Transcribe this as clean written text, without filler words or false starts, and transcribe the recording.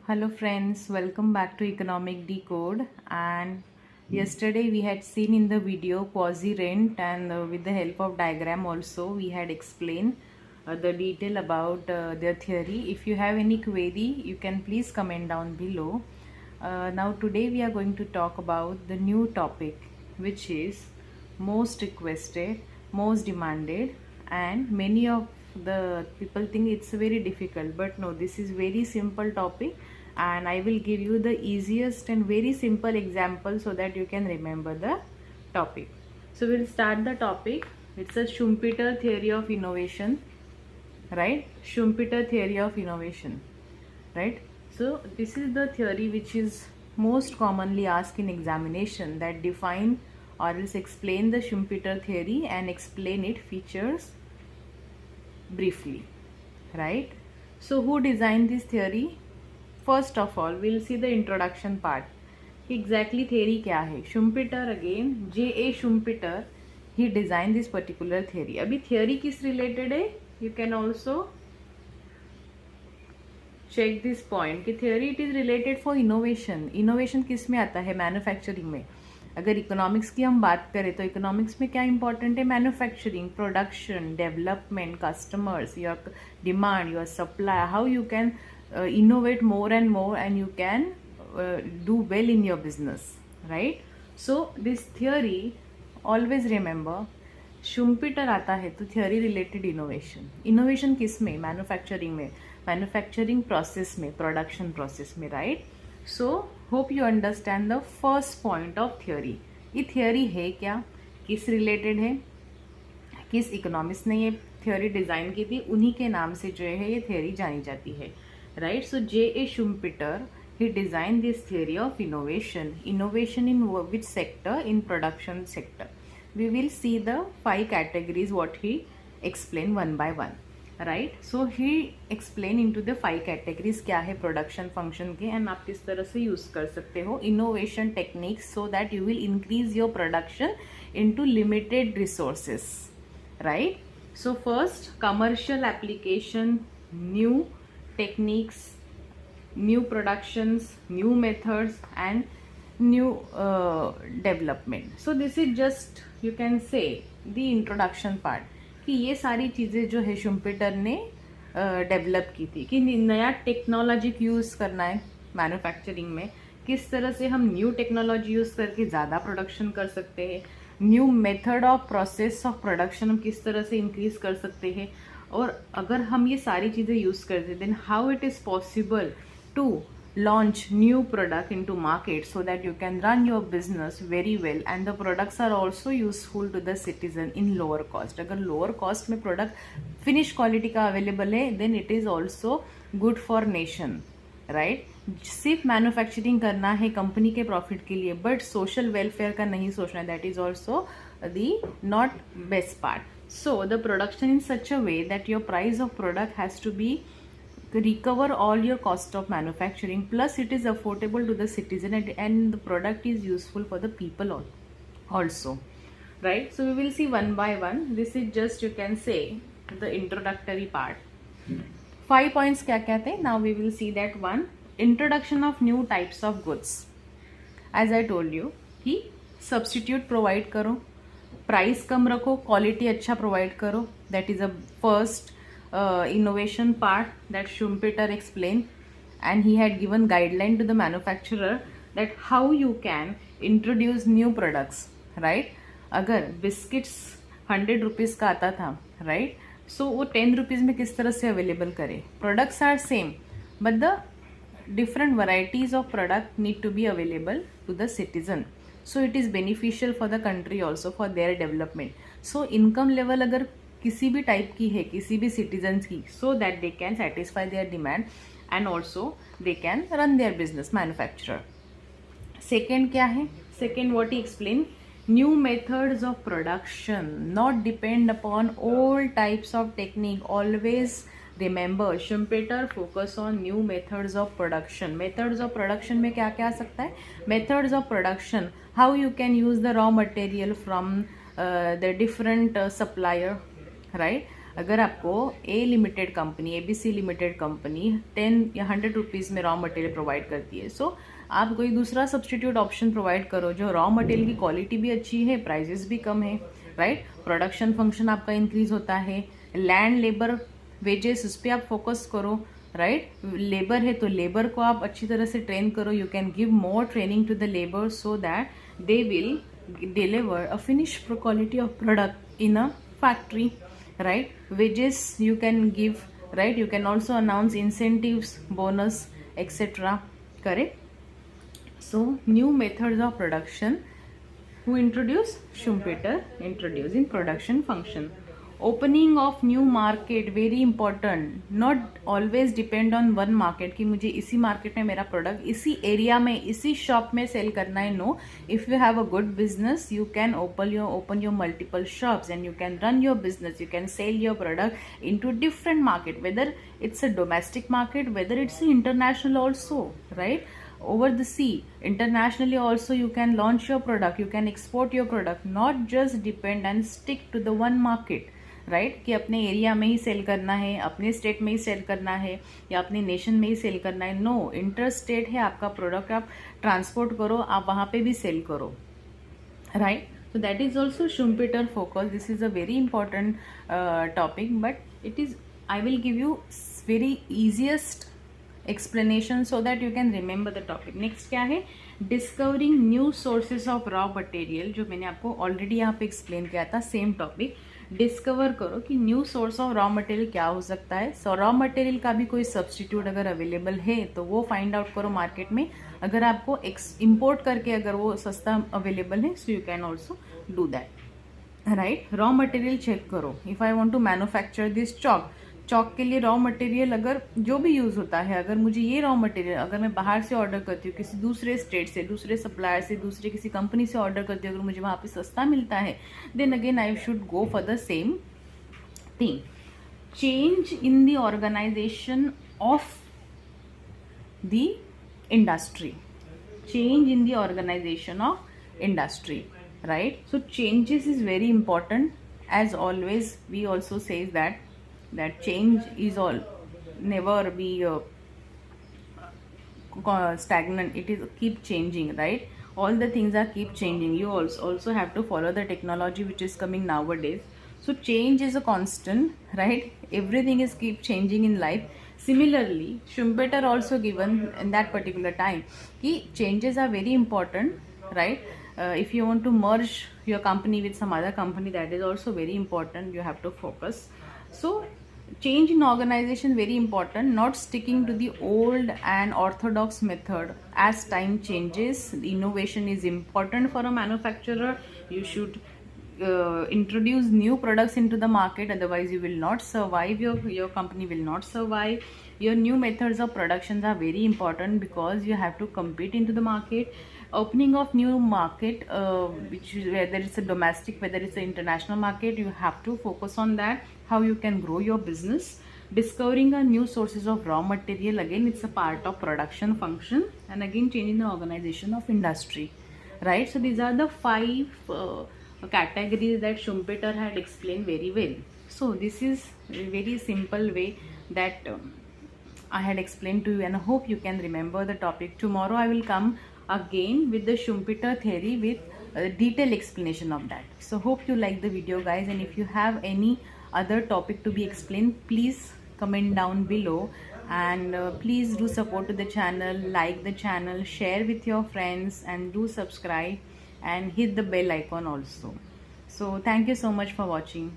Hello friends, welcome back to Economic Decode. And yesterday we had seen in the video quasi rent, and with the help of diagram also we had explained the detail about their theory. If you have any query, you can please comment down below. Now today we are going to talk about the new topic, which is most requested, most demanded, and many of the people think it's very difficult, but no, this is very simple topic, and I will give you the easiest and very simple example so that you can remember the topic. So we'll start the topic. It's a Schumpeter theory of innovation, right? Schumpeter theory of innovation, right? So this is the theory which is most commonly asked in examination, that define or else explain the Schumpeter theory and explain its features briefly, right? So who designed this theory? First of all, we'll see the introduction part. Exactly theory क्या है? Schumpeter again, J.A. Schumpeter, he designed this particular theory. अभी theory किस related है? You can also check this point कि theory it is related for innovation. Innovation किस में आता है? Manufacturing में. अगर इकोनॉमिक्स की हम बात करें तो इकोनॉमिक्स में क्या इंपॉर्टेंट है? Manufacturing, production, development, customers, your demand, your supply, how you can innovate more and more, and you can do well in your business, right? So this theory, always remember, Schumpeter आता है तो theory related innovation. Innovation किस में? Manufacturing में, manufacturing process में, production process में, right? So hope you understand the first point of theory. ये theory है क्या, किस रिलेटेड है, किस इकोनॉमिस्ट ने ये थियोरी डिज़ाइन की थी, उन्हीं के नाम से जो है ये थियोरी जानी जाती है, right? So J.A. Schumpeter, he designed this theory of innovation. Innovation in which sector? In production sector. We will see the 5 categories what he explained one by one, right? So he explained into the 5 categories क्या है production function के, and आप किस तरह से use कर सकते हो innovation techniques so that you will increase your production into limited resources, right? So first, commercial application, new techniques, new productions, new methods, and new development. So this is just, you can say, the introduction part कि ये सारी चीज़ें जो है शुम्पेटर ने develop की थी कि नया टेक्नोलॉजी यूज़ करना है मैन्युफैक्चरिंग में, किस तरह से हम न्यू टेक्नोलॉजी यूज़ करके ज़्यादा प्रोडक्शन कर सकते हैं, new method of process of production हम किस तरह से इंक्रीज कर सकते हैं, और अगर हम ये सारी चीज़ें यूज़ करते then how it is possible to launch new product into market so that you can run your business very well, and the products are also useful to the citizen in lower cost. अगर lower cost में product finish quality का available है then it is also good for nation, right? सिर्फ manufacturing करना है company के profit के लिए, बट सोशल वेलफेयर का नहीं सोचना, that is also the not best part. So the production in such a way that your price of product has to be recover all your cost of manufacturing, plus it is affordable to the citizen, and the product is useful for the people also, right? So we will see one by one. This is just, you can say, the introductory part. 5 points क्या कहते हैं? Now we will see that. one, introduction of new types of goods. As I told you कि substitute provide करो, price कम रखो, quality अच्छा provide करो. That is a first innovation part that Schumpeter explained, and he had given guideline to the manufacturer that how you can introduce new products, right? अगर biscuits 100 rupees का आता था, right? सो वो 10 rupees में किस तरह से अवेलेबल करे? Products are same but the different varieties of product need to be available to the citizen, so it is beneficial for the country also, for their development. So income level अगर किसी भी type की है, किसी भी citizens की, so that they can satisfy their demand and also they can run their business manufacturer. Second क्या है? Second what he explain, new methods of production, not depend upon old types of technique. Always remember, Schumpeter focus on new methods of production. Methods of production में क्या क्या आ सकता है? Methods of production, how you can use the raw material from the different supplier, right? अगर आपको a limited company, ABC limited company 10 या 100 rupees में रॉ मटेरियल प्रोवाइड करती है, सो आप कोई दूसरा सब्सटीट्यूट ऑप्शन प्रोवाइड करो जो रॉ मटेरियल की क्वालिटी भी अच्छी है, प्राइजेस भी कम है, राइट। प्रोडक्शन फंक्शन आपका इंक्रीज होता है, लैंड लेबर वेजेस उस पर आप फोकस करो, राइट। लेबर है तो लेबर को आप अच्छी तरह से ट्रेन करो, you can give more training to the labour so that they will deliver a finished quality of product in a factory, right? Wages you can give, right? You can also announce incentives, bonus, etc. Correct? So new methods of production. Who introduced? Schumpeter introducing production function. Opening of new market very important. Not always depend on one market कि मुझे इसी market में मेरा product इसी area में इसी shop में sell करना है. No, if you have a good business you can open your multiple shops and you can run your business. You can sell your product into different market, whether it's a domestic market, whether it's international also, right? Over the sea, internationally also you can launch your product, you can export your product, not just depend and stick to the one market, right कि अपने area में ही cell करना है, अपने state में ही cell करना है या अपने नेशन में ही सेल करना है. नो, इंटर स्टेट है आपका प्रोडक्ट, आप ट्रांसपोर्ट करो, आप वहाँ पे भी सेल करो, right. So that is also Schumpeter focus. This is a very important topic, but it is, I will give you very easiest explanation so that you can remember the topic. Next क्या है? Discovering new sources of raw material, जो मैंने आपको already यहाँ पे explain किया था. Same topic, discover करो कि new source of raw material क्या हो सकता है. सो रॉ मटेरियल का भी कोई सब्सटीट्यूट अगर अवेलेबल है तो वो फाइंड आउट करो मार्केट में. अगर आपको इम्पोर्ट करके अगर वो सस्ता अवेलेबल है, so you can also do that, right. Raw material check करो. If I want to manufacture this chalk, chalk के लिए रॉ मटेरियल अगर जो भी यूज होता है, अगर मुझे ये रॉ मटेरियल अगर मैं बाहर से ऑर्डर करती हूँ, किसी दूसरे स्टेट से, दूसरे सप्लायर से, दूसरे किसी कंपनी से ऑर्डर करती हूँ, अगर मुझे वहाँ पे सस्ता मिलता है, then again I should go for the same thing. Change in the organisation of the industry, change in the organization of industry, right? So changes is very important. As always, we also says that change is all never be stagnant. It is keep changing, right? All the things are keep changing. You also have to follow the technology which is coming nowadays. So change is a constant, right? Everything is keep changing in life. Similarly, Schumpeter also given in that particular time कि changes are very important, right? If you want to merge your company with some other company, that is also very important. You have to focus. So change in organization very important. Not sticking to the old and orthodox method. As time changes, innovation is important for a manufacturer. You should introduce new products into the market, otherwise you will not survive, your company will not survive. Your new methods of productions are very important because you have to compete into the market. Opening of new market, which whether it's a domestic, whether it's an international market, you have to focus on that, how you can grow your business. Discovering a new sources of raw material, again it's a part of production function, and again changing the organization of industry, right? So these are the 5 categories that Schumpeter had explained very well. So this is a very simple way that I had explained to you, and I hope you can remember the topic. Tomorrow I will come again with the Schumpeter theory with a detailed explanation of that. So hope you like the video, guys, and if you have any other topic to be explained, please comment down below, and please do support to the channel, like the channel, share with your friends, and do subscribe and hit the bell icon also. So thank you so much for watching.